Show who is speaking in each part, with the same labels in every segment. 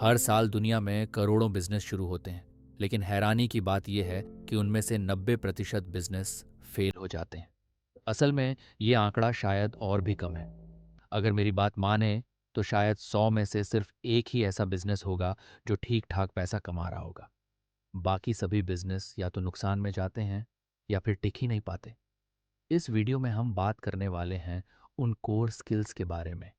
Speaker 1: हर साल दुनिया में करोड़ों बिजनेस शुरू होते हैं, लेकिन हैरानी की बात यह है कि उनमें से 90% बिजनेस फेल हो जाते हैं। असल में ये आंकड़ा शायद और भी कम है। अगर मेरी बात माने तो शायद 100 में से सिर्फ एक ही ऐसा बिजनेस होगा जो ठीक ठाक पैसा कमा रहा होगा। बाकी सभी बिजनेस या तो नुकसान में जाते हैं या फिर टिक ही नहीं पाते। इस वीडियो में हम बात करने वाले हैं उन कोर स्किल्स के बारे में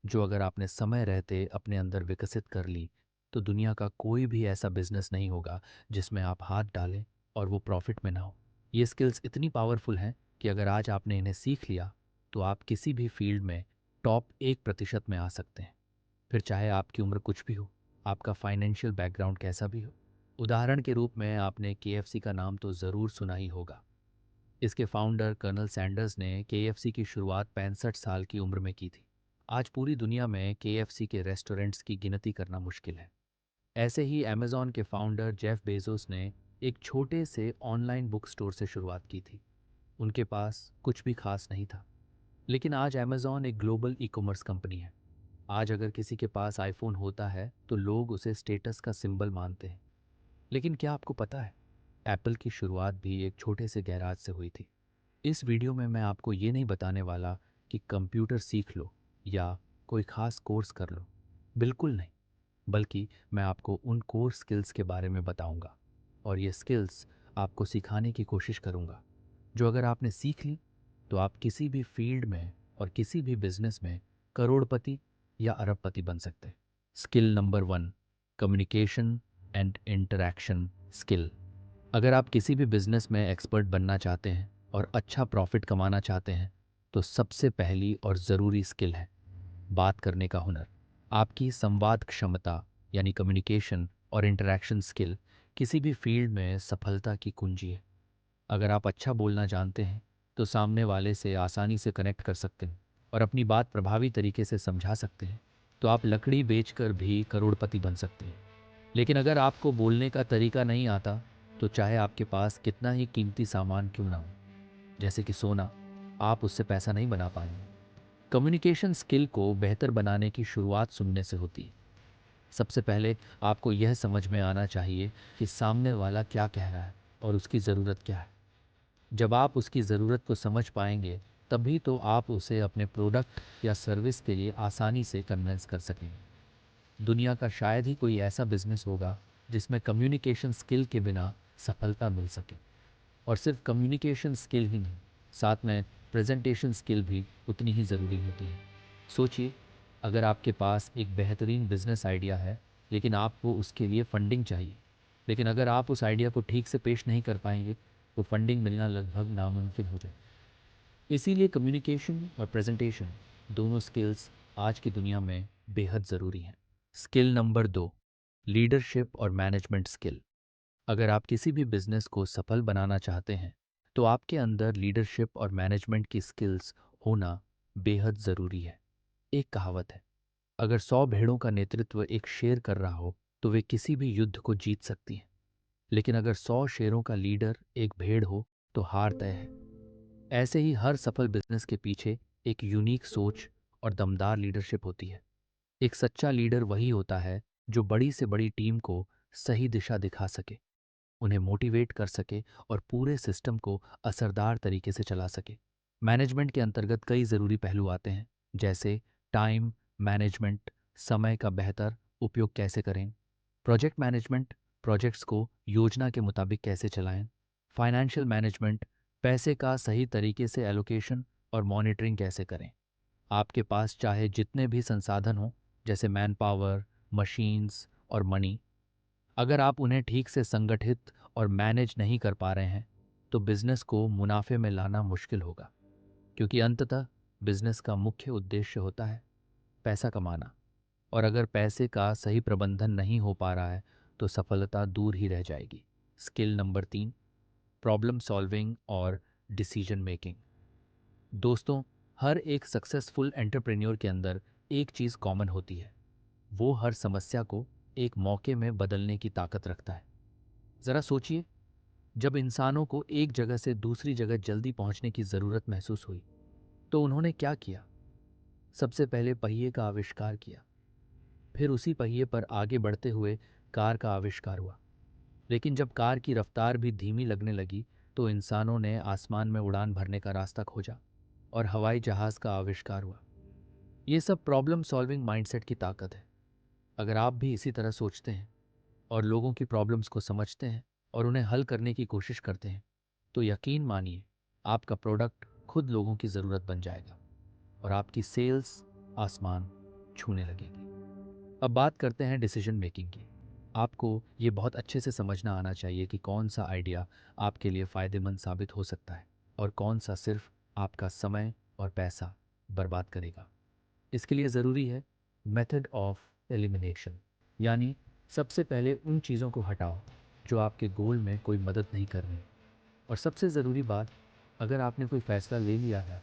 Speaker 1: जो अगर आपने समय रहते अपने अंदर विकसित कर ली तो दुनिया का कोई भी ऐसा बिजनेस नहीं होगा जिसमें आप हाथ डालें और वो प्रॉफिट में ना हो। ये स्किल्स इतनी पावरफुल हैं कि अगर आज आपने इन्हें सीख लिया तो आप किसी भी फील्ड में टॉप 1% में आ सकते हैं। फिर चाहे आपकी उम्र कुछ भी हो, आपका फाइनेंशियल बैकग्राउंड कैसा भी हो। उदाहरण के रूप में आपने केएफसी का नाम तो ज़रूर सुना ही होगा। इसके फाउंडर कर्नल सैंडर्स ने केएफसी की शुरुआत 65 साल की उम्र में की थी। आज पूरी दुनिया में केएफसी के रेस्टोरेंट्स की गिनती करना मुश्किल है। ऐसे ही अमेज़ॉन के फाउंडर जेफ बेजोस ने एक छोटे से ऑनलाइन बुक स्टोर से शुरुआत की थी। उनके पास कुछ भी खास नहीं था, लेकिन आज अमेज़ॉन एक ग्लोबल ई कॉमर्स कंपनी है। आज अगर किसी के पास आईफोन होता है तो लोग उसे स्टेटस का सिंबल मानते हैं। लेकिन क्या आपको पता है, एप्पल की शुरुआत भी एक छोटे से गैराज से हुई थी। इस वीडियो में मैं आपको ये नहीं बताने वाला कि कंप्यूटर सीख लो या कोई खास कोर्स कर लो। बिल्कुल नहीं। बल्कि मैं आपको उन कोर स्किल्स के बारे में बताऊंगा और ये स्किल्स आपको सिखाने की कोशिश करूंगा जो अगर आपने सीख ली तो आप किसी भी फील्ड में और किसी भी बिजनेस में करोड़पति या अरबपति बन सकते हैं। Skill number 1, communication and interaction skill. अगर आप किसी भी बिजनेस में एक्सपर्ट बनना चाहते हैं और अच्छा प्रॉफिट कमाना चाहते हैं तो सबसे पहली और ज़रूरी स्किल है बात करने का हुनर। आपकी संवाद क्षमता यानी कम्युनिकेशन और इंटरैक्शन स्किल किसी भी फील्ड में सफलता की कुंजी है। अगर आप अच्छा बोलना जानते हैं तो सामने वाले से आसानी से कनेक्ट कर सकते हैं और अपनी बात प्रभावी तरीके से समझा सकते हैं, तो आप लकड़ी बेचकर भी करोड़पति बन सकते हैं। लेकिन अगर आपको बोलने का तरीका नहीं आता तो चाहे आपके पास कितना ही कीमती सामान क्यों ना हो, जैसे कि सोना, आप उससे पैसा नहीं बना पाएंगे। कम्युनिकेशन स्किल को बेहतर बनाने की शुरुआत सुनने से होती है। सबसे पहले आपको यह समझ में आना चाहिए कि सामने वाला क्या कह रहा है और उसकी ज़रूरत क्या है। जब आप उसकी ज़रूरत को समझ पाएंगे तभी तो आप उसे अपने प्रोडक्ट या सर्विस के लिए आसानी से कन्विंस कर सकेंगे। दुनिया का शायद ही कोई ऐसा बिजनेस होगा जिसमें कम्युनिकेशन स्किल के बिना सफलता मिल सके। और सिर्फ कम्युनिकेशन स्किल ही नहीं, साथ में प्रेजेंटेशन स्किल भी उतनी ही ज़रूरी होती है। सोचिए, अगर आपके पास एक बेहतरीन बिजनेस आइडिया है लेकिन आपको उसके लिए फंडिंग चाहिए, लेकिन अगर आप उस आइडिया को ठीक से पेश नहीं कर पाएंगे तो फंडिंग मिलना लगभग नामुमकिन हो जाए। इसीलिए कम्युनिकेशन और प्रेजेंटेशन दोनों स्किल्स आज की दुनिया में बेहद ज़रूरी हैं। स्किल नंबर 2, लीडरशिप और मैनेजमेंट स्किल। अगर आप किसी भी बिजनेस को सफल बनाना चाहते हैं तो आपके अंदर लीडरशिप और मैनेजमेंट की स्किल्स होना बेहद ज़रूरी है। एक कहावत है, अगर 100 भेड़ों का नेतृत्व एक शेर कर रहा हो तो वे किसी भी युद्ध को जीत सकती हैं, लेकिन अगर 100 शेरों का लीडर एक भेड़ हो तो हार तय है। ऐसे ही हर सफल बिजनेस के पीछे एक यूनिक सोच और दमदार लीडरशिप होती है। एक सच्चा लीडर वही होता है जो बड़ी से बड़ी टीम को सही दिशा दिखा सके, उन्हें मोटिवेट कर सके और पूरे सिस्टम को असरदार तरीके से चला सके। मैनेजमेंट के अंतर्गत कई ज़रूरी पहलू आते हैं, जैसे टाइम मैनेजमेंट, समय का बेहतर उपयोग कैसे करें, प्रोजेक्ट मैनेजमेंट, प्रोजेक्ट्स को योजना के मुताबिक कैसे चलाएं, फाइनेंशियल मैनेजमेंट, पैसे का सही तरीके से एलोकेशन और मॉनिटरिंग कैसे करें। आपके पास चाहे जितने भी संसाधन हों, जैसे मैन पावर, मशीन्स और मनी, अगर आप उन्हें ठीक से संगठित और मैनेज नहीं कर पा रहे हैं तो बिजनेस को मुनाफे में लाना मुश्किल होगा, क्योंकि अंततः बिजनेस का मुख्य उद्देश्य होता है पैसा कमाना। और अगर पैसे का सही प्रबंधन नहीं हो पा रहा है तो सफलता दूर ही रह जाएगी। स्किल नंबर 3, प्रॉब्लम सॉल्विंग और डिसीजन मेकिंग। दोस्तों, हर एक सक्सेसफुल एंटरप्रेन्योर के अंदर एक चीज़ कॉमन होती है, वो हर समस्या को एक मौके में बदलने की ताकत रखता है। ज़रा सोचिए, जब इंसानों को एक जगह से दूसरी जगह जल्दी पहुंचने की ज़रूरत महसूस हुई तो उन्होंने क्या किया? सबसे पहले पहिए का आविष्कार किया। फिर उसी पहिए पर आगे बढ़ते हुए कार का आविष्कार हुआ। लेकिन जब कार की रफ्तार भी धीमी लगने लगी तो इंसानों ने आसमान में उड़ान भरने का रास्ता खोजा और हवाई जहाज का आविष्कार हुआ। ये सब प्रॉब्लम सॉल्विंग माइंडसेट की ताकत है। अगर आप भी इसी तरह सोचते हैं और लोगों की प्रॉब्लम्स को समझते हैं और उन्हें हल करने की कोशिश करते हैं तो यकीन मानिए आपका प्रोडक्ट खुद लोगों की ज़रूरत बन जाएगा और आपकी सेल्स आसमान छूने लगेगी। अब बात करते हैं डिसीजन मेकिंग की। आपको ये बहुत अच्छे से समझना आना चाहिए कि कौन सा आइडिया आपके लिए फ़ायदेमंद साबित हो सकता है और कौन सा सिर्फ आपका समय और पैसा बर्बाद करेगा। इसके लिए ज़रूरी है मेथड ऑफ एलिमिनेशन, यानी सबसे पहले उन चीज़ों को हटाओ जो आपके गोल में कोई मदद नहीं कर रही। और सबसे ज़रूरी बात, अगर आपने कोई फ़ैसला ले लिया है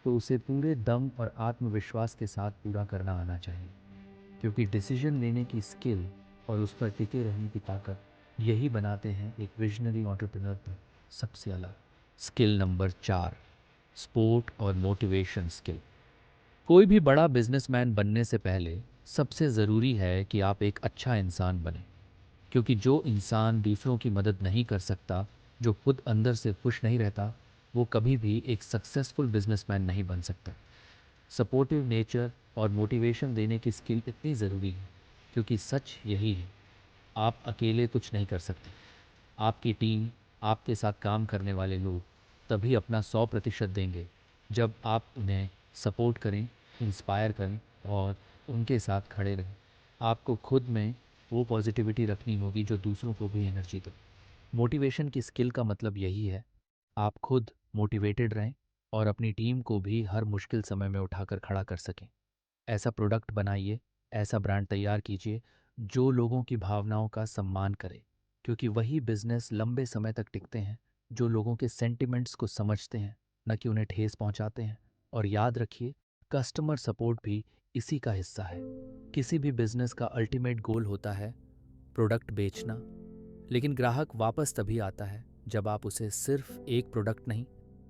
Speaker 1: तो उसे पूरे दम और आत्मविश्वास के साथ पूरा करना आना चाहिए, क्योंकि डिसीजन लेने की स्किल और उस पर टिके रहने की ताकत यही बनाते हैं एक विजनरी एंटरप्रेन्योर को सबसे अलग। स्किल नंबर 4, सपोर्ट और मोटिवेशन स्किल। कोई भी बड़ा बिजनेसमैन बनने से पहले सबसे ज़रूरी है कि आप एक अच्छा इंसान बने, क्योंकि जो इंसान दूसरों की मदद नहीं कर सकता, जो खुद अंदर से खुश नहीं रहता, वो कभी भी एक सक्सेसफुल बिजनेसमैन नहीं बन सकता। सपोर्टिव नेचर और मोटिवेशन देने की स्किल इतनी ज़रूरी है, क्योंकि सच यही है, आप अकेले कुछ नहीं कर सकते। आपकी टीम, आपके साथ काम करने वाले लोग तभी अपना 100% देंगे जब आप उन्हें सपोर्ट करें, इंस्पायर करें और उनके साथ खड़े रहें। आपको खुद में वो पॉजिटिविटी रखनी होगी जो दूसरों को भी एनर्जी दे। मोटिवेशन की स्किल का मतलब यही है, आप खुद मोटिवेटेड रहें और अपनी टीम को भी हर मुश्किल समय में उठाकर खड़ा कर सकें। ऐसा प्रोडक्ट बनाइए, ऐसा ब्रांड तैयार कीजिए जो लोगों की भावनाओं का सम्मान करे, क्योंकि वही बिजनेस लंबे समय तक टिकते हैं जो लोगों के सेंटिमेंट्स को समझते हैं, न कि उन्हें ठेस पहुंचाते हैं। और याद रखिए, कस्टमर सपोर्ट भी इसी का हिस्सा है। किसी भी बिजनेस का अल्टीमेट गोल होता है प्रोडक्ट बेचना, लेकिन ग्राहक वापस तभी आता है जब आप उसे सिर्फ एक प्रोडक्ट नहीं,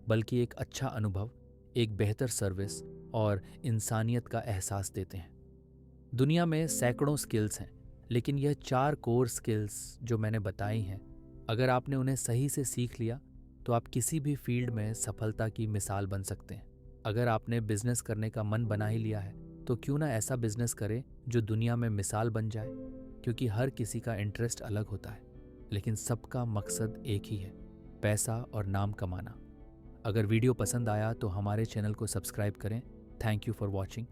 Speaker 1: बल्कि एक अच्छा अनुभव, एक बेहतर सर्विस और इंसानियत का एहसास देते हैं। दुनिया में सैकड़ों स्किल्स हैं, लेकिन यह 4 कोर स्किल्स जो मैंने बताई हैं, अगर आपने उन्हें सही से सीख लिया तो आप किसी भी फील्ड में सफलता की मिसाल बन सकते हैं। अगर आपने बिजनेस करने का मन बना ही लिया है तो क्यों ना ऐसा बिजनेस करें जो दुनिया में मिसाल बन जाए, क्योंकि हर किसी का इंटरेस्ट अलग होता है, लेकिन सबका मकसद एक ही है, पैसा और नाम कमाना। अगर वीडियो पसंद आया तो हमारे चैनल को सब्सक्राइब करें। Thank you for watching.